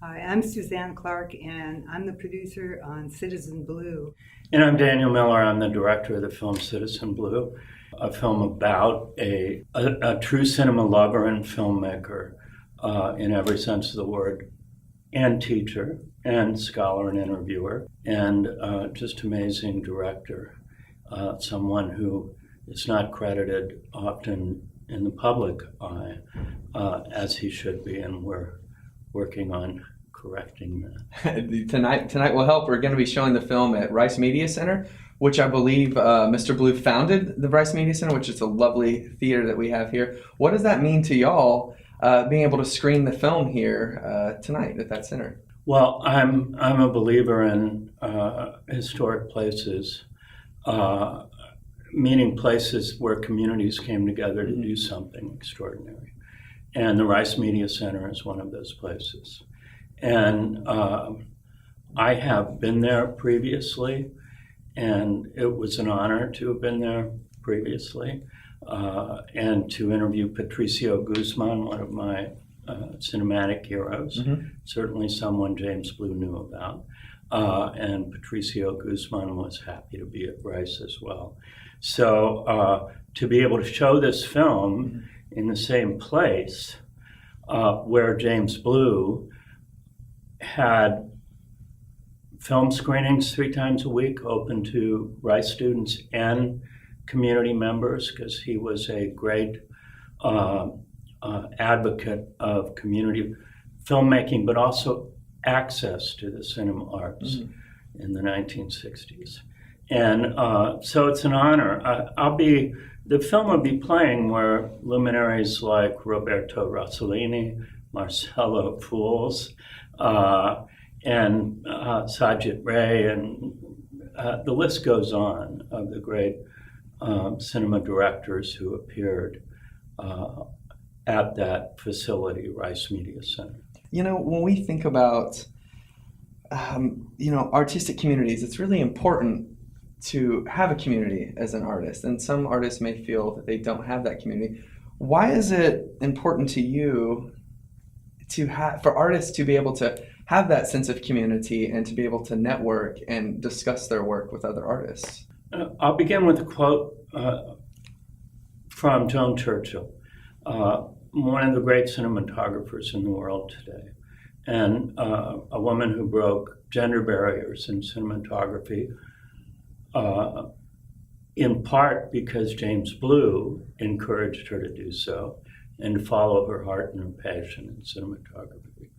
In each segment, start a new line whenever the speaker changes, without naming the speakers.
Hi, I'm Suzanne Clarke, and I'm the producer on Citizen Blue.
And I'm Daniel Miller. I'm the director of the film Citizen Blue, a film about a true cinema lover and filmmaker in every sense of the word, and teacher, and scholar and interviewer, and just amazing director, someone who is not credited often in the public eye as he should be, and we're working on correcting that.
Tonight will help. We're going to be showing the film at Rice Media Center, which I believe Mr. Blue founded the Rice Media Center, which is a lovely theater that we have here. What does that mean to y'all, being able to screen the film here tonight at that center?
Well, I'm a believer in historic places, meaning places where communities came together to do something extraordinary. And the Rice Media Center is one of those places. And I have been there previously, and it was an honor to have been there previously, and to interview Patricio Guzman, one of my cinematic heroes, certainly someone James Blue knew about. And Patricio Guzman was happy to be at Rice as well. So to be able to show this film in the same place where James Blue had film screenings 3 times a week open to Rice students and community members, because he was a great advocate of community filmmaking, but also access to the cinema arts in the 1960s. And so it's an honor. The film will be playing where luminaries like Roberto Rossellini, Marcelo Fools, and Sajid Ray, and the list goes on of the great cinema directors who appeared at that facility, Rice Media Center.
You know, when we think about, artistic communities, it's really important to have a community as an artist. And some artists may feel that they don't have that community. Why is it important to you for artists to be able to have that sense of community and to be able to network and discuss their work with other artists?
I'll begin with a quote from Joan Churchill, one of the great cinematographers in the world today, and a woman who broke gender barriers in cinematography, in part because James Blue encouraged her to do so and to follow her heart and her passion in cinematography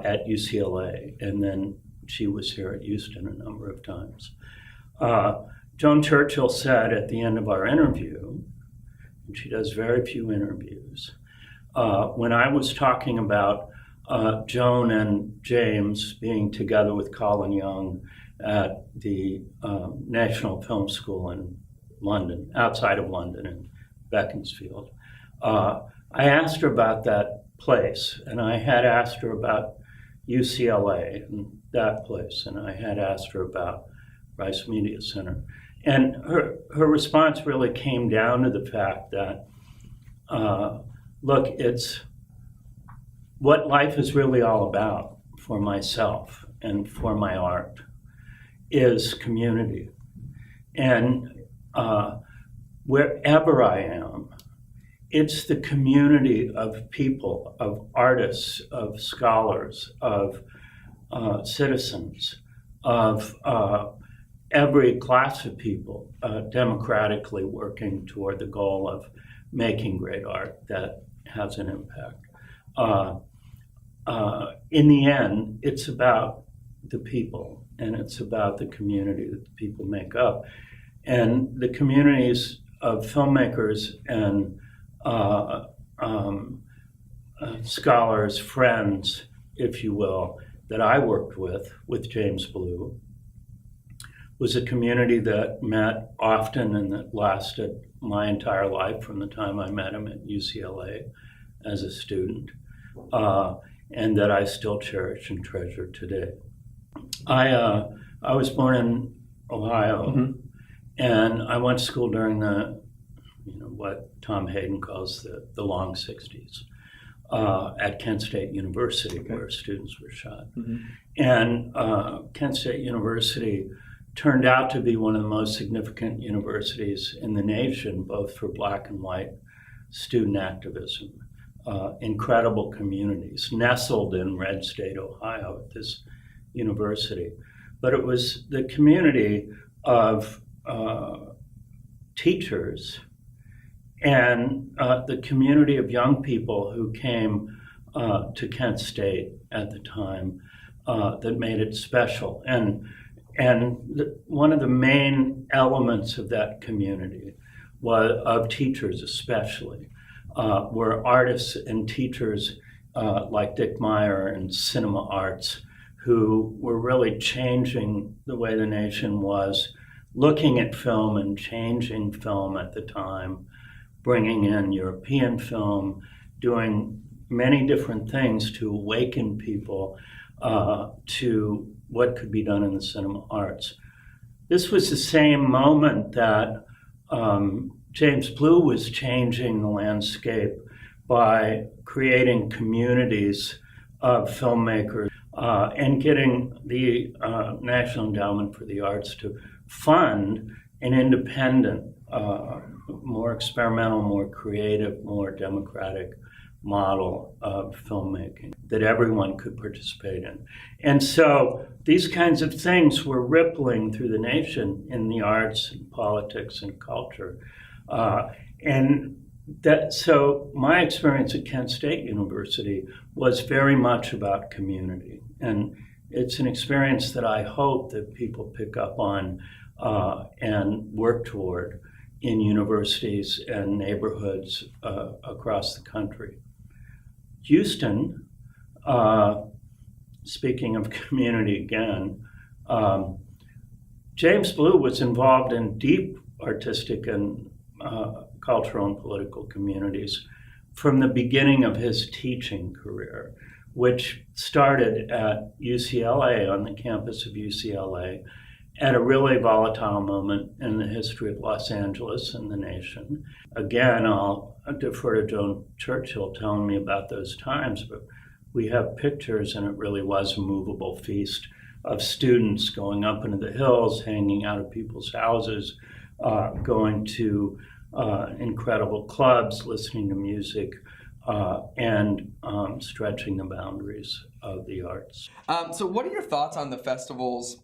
at UCLA. And then she was here at Houston a number of times. Joan Churchill said at the end of our interview, and she does very few interviews, when I was talking about Joan and James being together with Colin Young at the National Film School in London, outside of London in Beaconsfield, I asked her about that place, and I had asked her about UCLA and that place, and I had asked her about Rice Media Center. And her response really came down to the fact that, look, it's what life is really all about for myself and for my art is community. And wherever I am, it's the community of people, of artists, of scholars, of citizens, of every class of people democratically working toward the goal of making great art that has an impact. In the end, it's about the people, and it's about the community that the people make up. And the communities of filmmakers and scholars, friends, if you will, that I worked with James Blue, was a community that met often and that lasted my entire life from the time I met him at UCLA as a student, and that I still cherish and treasure today. I was born in Ohio, and I went to school during the, what Tom Hayden calls the long 60s. at Kent State University, where students were shot.
Mm-hmm.
And Kent State University turned out to be one of the most significant universities in the nation, both for Black and white student activism. Incredible communities nestled in Red State, Ohio, at this university. But it was the community of teachers and the community of young people who came to Kent State at the time that made it special. And one of the main elements of that community was, of teachers especially, were artists and teachers like Dick Meyer and cinema arts, who were really changing the way the nation was looking at film and changing film at the time, bringing in European film, doing many different things to awaken people to what could be done in the cinema arts. This was the same moment that James Blue was changing the landscape by creating communities of filmmakers and getting the National Endowment for the Arts to fund an independent, more experimental, more creative, more democratic model of filmmaking that everyone could participate in. And so these kinds of things were rippling through the nation in the arts and politics and culture. So my experience at Kent State University was very much about community. And it's an experience that I hope that people pick up on and work toward in universities and neighborhoods across the country. Houston, speaking of community again, James Blue was involved in deep artistic and cultural and political communities from the beginning of his teaching career, which started at UCLA, on the campus of UCLA, at a really volatile moment in the history of Los Angeles and the nation. Again, I'll defer to Joan Churchill telling me about those times, but we have pictures, and it really was a movable feast of students going up into the hills, hanging out of people's houses, going to incredible clubs, listening to music, and stretching the boundaries of the arts.
So what are your thoughts on the festivals,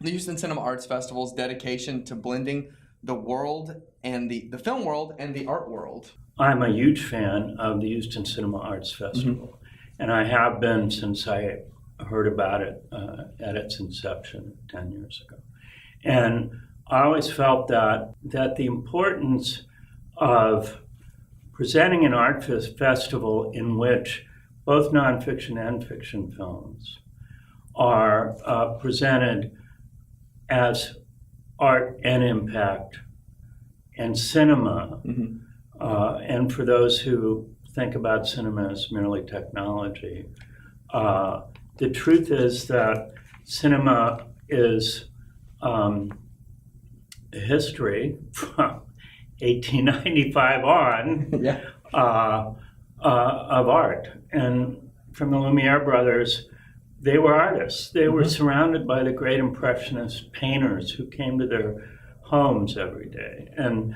the Houston Cinema Arts Festival's dedication to blending the world and the film world and the art world?
I'm a huge fan of the Houston Cinema Arts Festival, and I have been since I heard about it at its inception 10 years ago. And I always felt that the importance of presenting an art festival in which both nonfiction and fiction films are presented as art and impact and cinema. And for those who think about cinema as merely technology, the truth is that cinema is history from 1895 on of art. And from the Lumiere brothers, they were artists. They were surrounded by the great Impressionist painters who came to their homes every day. And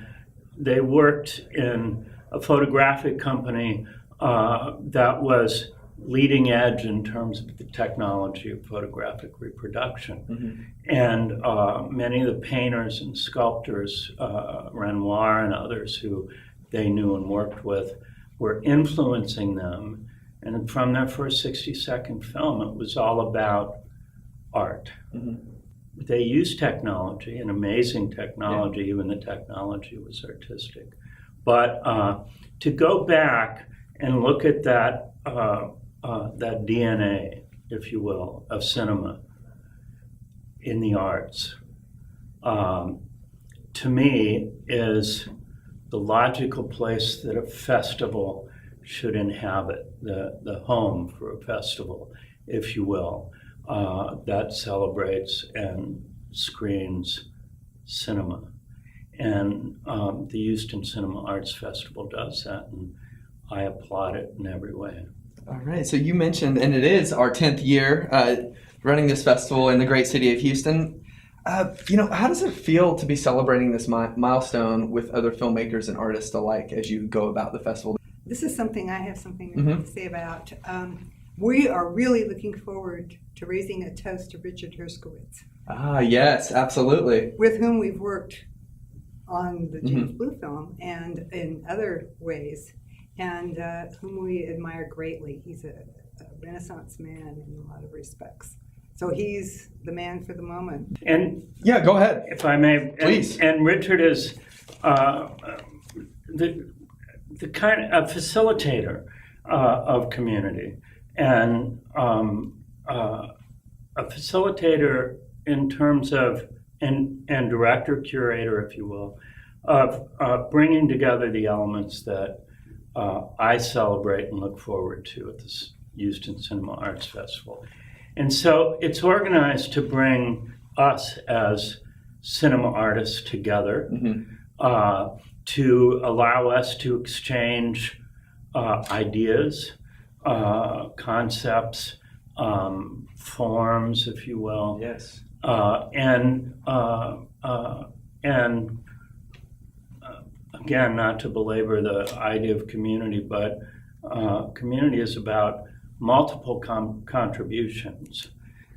they worked in a photographic company that was leading edge in terms of the technology of photographic reproduction. And many of the painters and sculptors, Renoir and others who they knew and worked with, were influencing them. And from their first 60-second film, it was all about art. They used technology, and amazing technology, even the technology was artistic. But to go back and look at that DNA, if you will, of cinema in the arts, to me is the logical place that a festival should inhabit, the home for a festival, if you will, that celebrates and screens cinema. And the Houston Cinema Arts Festival does that. And I applaud it in every way.
All right. So you mentioned, and it is our 10th year running this festival in the great city of Houston. How does it feel to be celebrating this milestone with other filmmakers and artists alike as you go about the festival?
This is something I have something to say about. We are really looking forward to raising a toast to Richard Herskowitz.
Ah, yes, absolutely.
With whom we've worked on the James Blue film and in other ways, and whom we admire greatly. He's a Renaissance man in a lot of respects. So he's the man for the moment.
And
yeah, go ahead.
If I may,
Please.
And Richard is the kind of a facilitator of community, and a facilitator in terms of, and director, curator, if you will, of bringing together the elements that I celebrate and look forward to at this Houston Cinema Arts Festival. And so it's organized to bring us as cinema artists together, to allow us to exchange ideas, concepts, forms, if you will.
Yes.
And again, not to belabor the idea of community, but community is about multiple contributions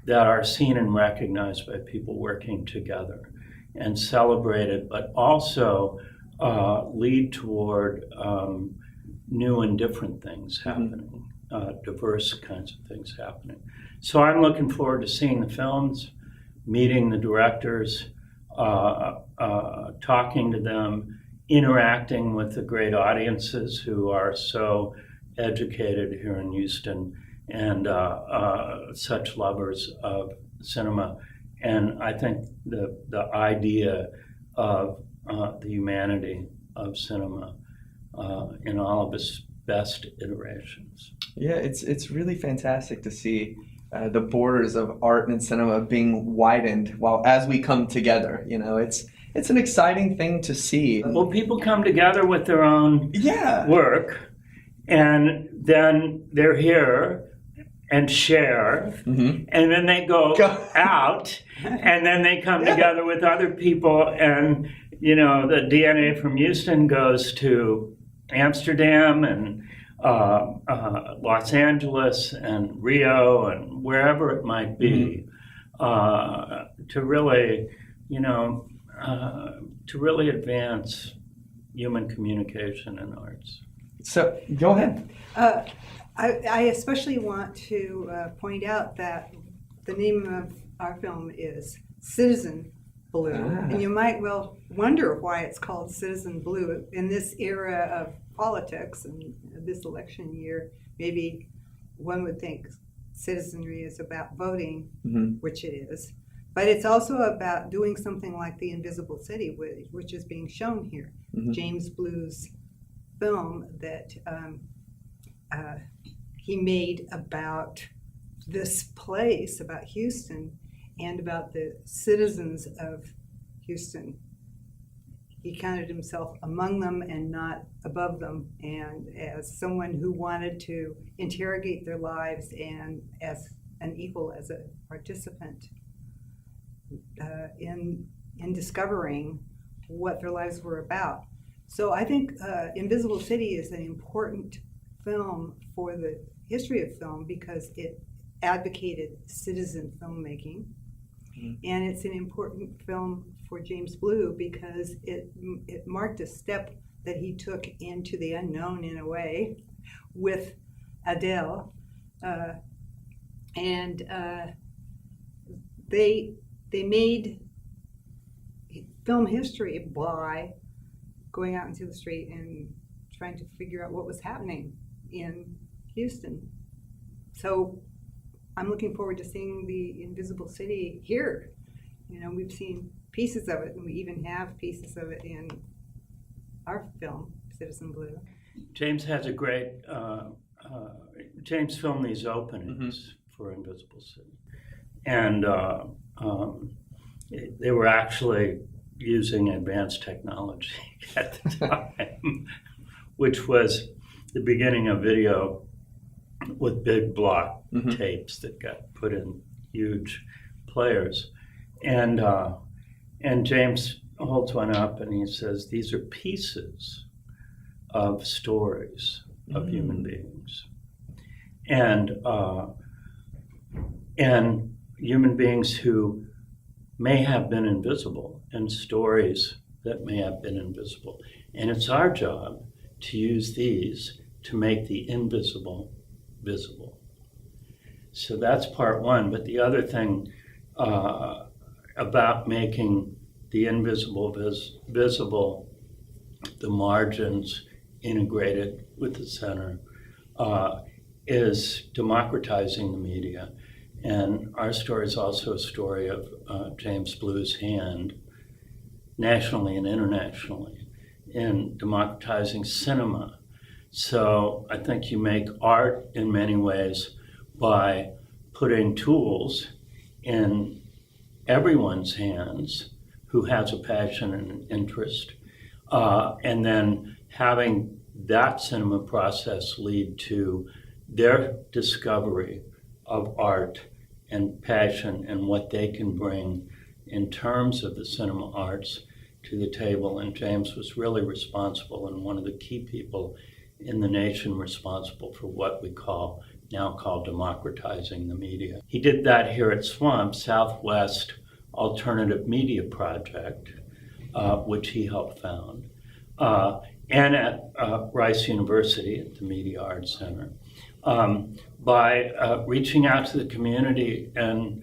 that are seen and recognized by people working together and celebrated, but also lead toward new and different things happening, diverse kinds of things happening. So I'm looking forward to seeing the films, meeting the directors, talking to them, interacting with the great audiences who are so educated here in Houston and such lovers of cinema. And I think the idea of the humanity of cinema in all of its best iterations.
Yeah, it's really fantastic to see the borders of art and cinema being widened as we come together. It's an exciting thing to see.
Well, people come together with their own work, and then they're here and share, and then they go out, and then they come together with other people, and the DNA from Houston goes to Amsterdam and Los Angeles and Rio and wherever it might be, to really, to really advance human communication and arts.
So go ahead.
I especially want to point out that the name of our film is Citizen Blue, and you might well wonder why it's called Citizen Blue. In this era of politics and this election year, maybe one would think citizenry is about voting, which it is, but it's also about doing something like The Invisible City, which is being shown here. James Blue's film that he made about this place, about Houston, and about the citizens of Houston. He counted himself among them and not above them, and as someone who wanted to interrogate their lives and as an equal, as a participant in discovering what their lives were about. So I think Invisible City is an important film for the history of film because it advocated citizen filmmaking. And it's an important film for James Blue because it marked a step that he took into the unknown in a way with Adele. They made film history by going out into the street and trying to figure out what was happening in Houston. So I'm looking forward to seeing The Invisible City here. We've seen pieces of it, and we even have pieces of it in our film, Citizen Blue.
James has a great, James filmed these openings for Invisible City. And they were actually using advanced technology at the time, which was the beginning of video with big block
Mhm.
tapes that got put in huge players. And James holds one up and he says, these are pieces of stories of human beings. And human beings who may have been invisible, and stories that may have been invisible. And it's our job to use these to make the invisible visible. So that's part one. But the other thing about making the invisible visible, the margins integrated with the center, is democratizing the media. And our story is also a story of James Blue's hand, nationally and internationally, in democratizing cinema. So I think you make art in many ways by putting tools in everyone's hands who has a passion and an interest, and then having that cinema process lead to their discovery of art and passion and what they can bring in terms of the cinema arts to the table. And James was really responsible and one of the key people in the nation responsible for what we now call democratizing the media. He did that here at Swamp, Southwest Alternative Media Project, which he helped found, and at Rice University at the Media Arts Center. By reaching out to the community and,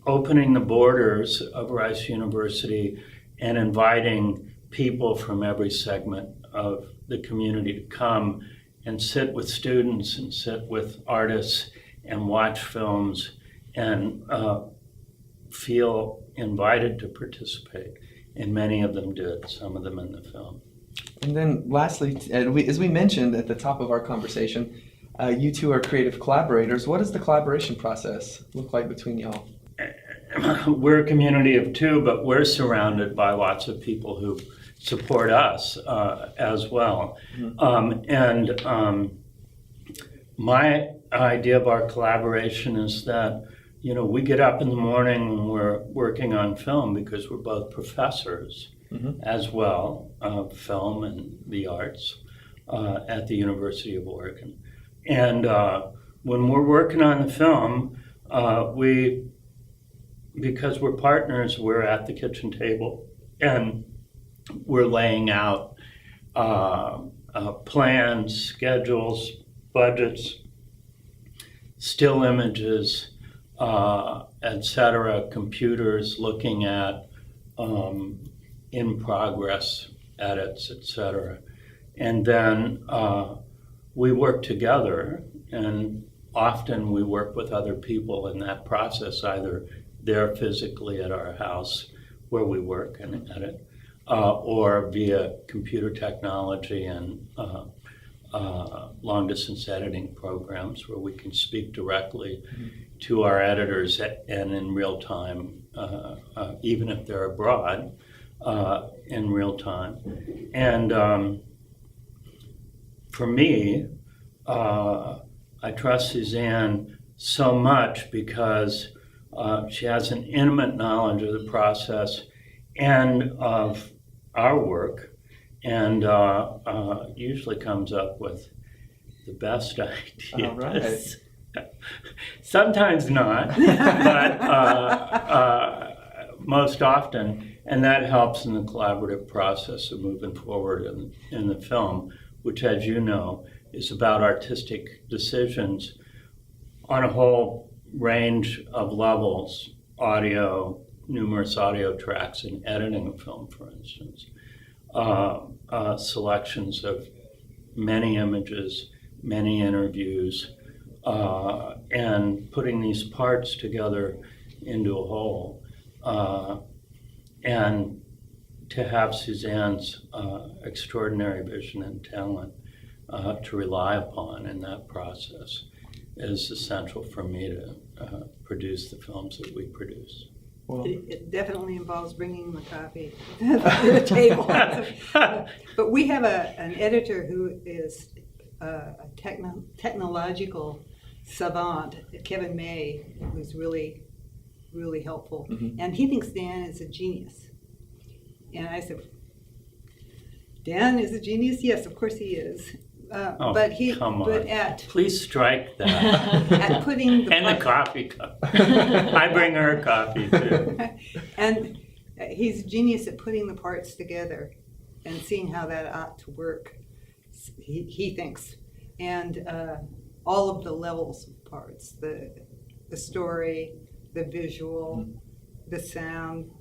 opening the borders of Rice University and inviting people from every segment of the community to come and sit with students and sit with artists and watch films and feel invited to participate. And many of them did, some of them in the film.
And then lastly, as we mentioned at the top of our conversation, you two are creative collaborators. What does the collaboration process look like between y'all?
We're a community of two, but we're surrounded by lots of people who support us as well.
Mm-hmm.
My idea of our collaboration is that, we get up in the morning and we're working on film because we're both professors
Mm-hmm.
as well of film and the arts at the University of Oregon. And when we're working on the film, because we're partners, we're at the kitchen table and we're laying out plans, schedules, budgets, still images, etc., computers looking at in progress edits, etc. And then we work together, and often we work with other people in that process, either they're physically at our house where we work and edit, or via computer technology and long-distance editing programs where we can speak directly to our editors and in real time, even if they're abroad, in real time. And for me, I trust Suzanne so much because she has an intimate knowledge of the process and of our work, and usually comes up with the best ideas.
All right.
Sometimes not, but most often, and that helps in the collaborative process of moving forward in the film, which, as you know, is about artistic decisions on a whole range of levels, audio, numerous audio tracks in editing a film, for instance, selections of many images, many interviews, and putting these parts together into a whole. And to have Suzanne's extraordinary vision and talent to rely upon in that process is essential for me to produce the films that we produce.
Well,
It definitely involves bringing the coffee to the table. But we have an editor who is a technological savant, Kevin May, who's really, really helpful.
Mhm.
And he thinks Dan is a genius. And I said, Dan is a genius? Yes, of course he is.
Oh, come on.
But at
Please strike that.
at putting the
And the coffee cup. I bring her coffee too.
and he's a genius at putting the parts together and seeing how that ought to work. He thinks, and all of the levels of parts, the story, the visual, the sound,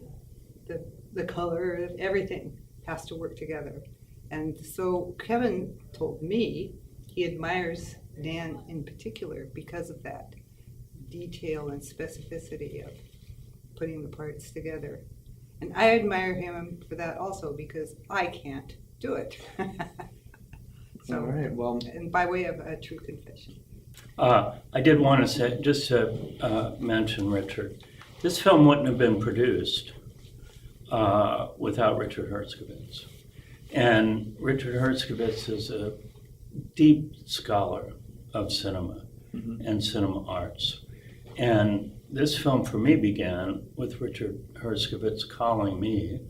the color, everything has to work together. And so Kevin told me he admires Dan in particular because of that detail and specificity of putting the parts together. And I admire him for that also because I can't do it. So,
all right. Well,
and by way of a true confession.
I did want to say, just to mention Richard, this film wouldn't have been produced without Richard Herskovits. And Richard Herskovits is a deep scholar of cinema and cinema arts. And this film for me began with Richard Herskovits calling me,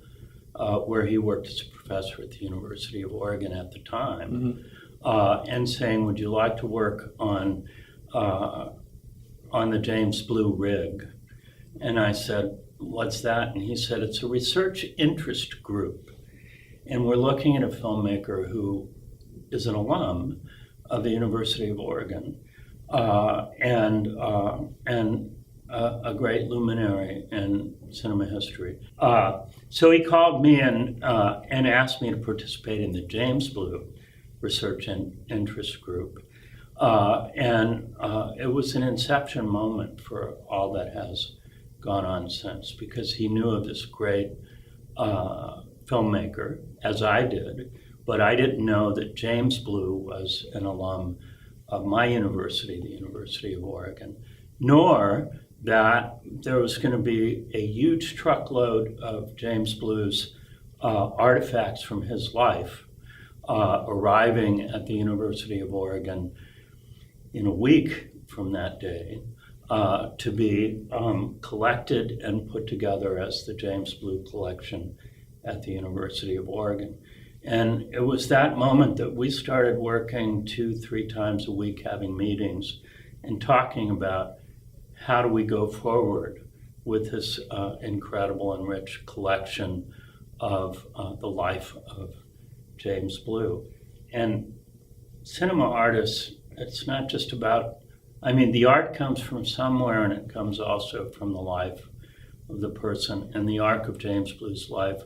where he worked as a professor at the University of Oregon at the time, and saying, would you like to work on the James Blue rig? And I said, what's that? And he said, it's a research interest group. And we're looking at a filmmaker who is an alum of the University of Oregon and a great luminary in cinema history. So he called me and asked me to participate in the James Blue Research and Interest Group. And it was an inception moment for all that has gone on since, because he knew of this great filmmaker, as I did, but I didn't know that James Blue was an alum of my university, the University of Oregon, nor that there was going to be a huge truckload of James Blue's artifacts from his life arriving at the University of Oregon in a week from that day to be collected and put together as the James Blue collection at the University of Oregon. And it was that moment that we started working 2-3 times a week, having meetings and talking about how do we go forward with this incredible and rich collection of the life of James Blue. And cinema artists, it's not just about, I mean, the art comes from somewhere and it comes also from the life of the person. And the arc of James Blue's life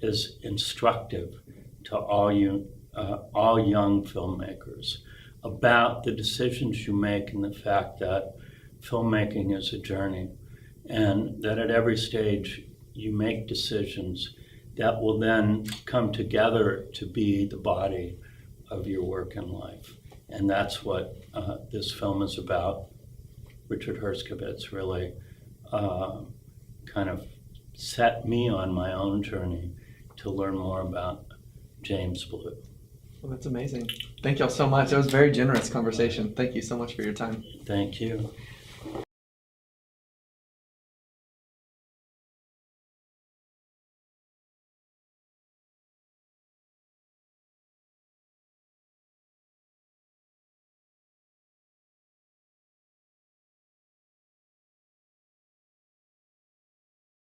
is instructive to all young filmmakers about the decisions you make and the fact that filmmaking is a journey, and that at every stage you make decisions that will then come together to be the body of your work in life. And that's what this film is about. Richard Herskovits really kind of set me on my own journey to learn more about James Blue.
Well, that's amazing. Thank y'all so much. It was a very generous conversation. Thank you so much for your time.
Thank you.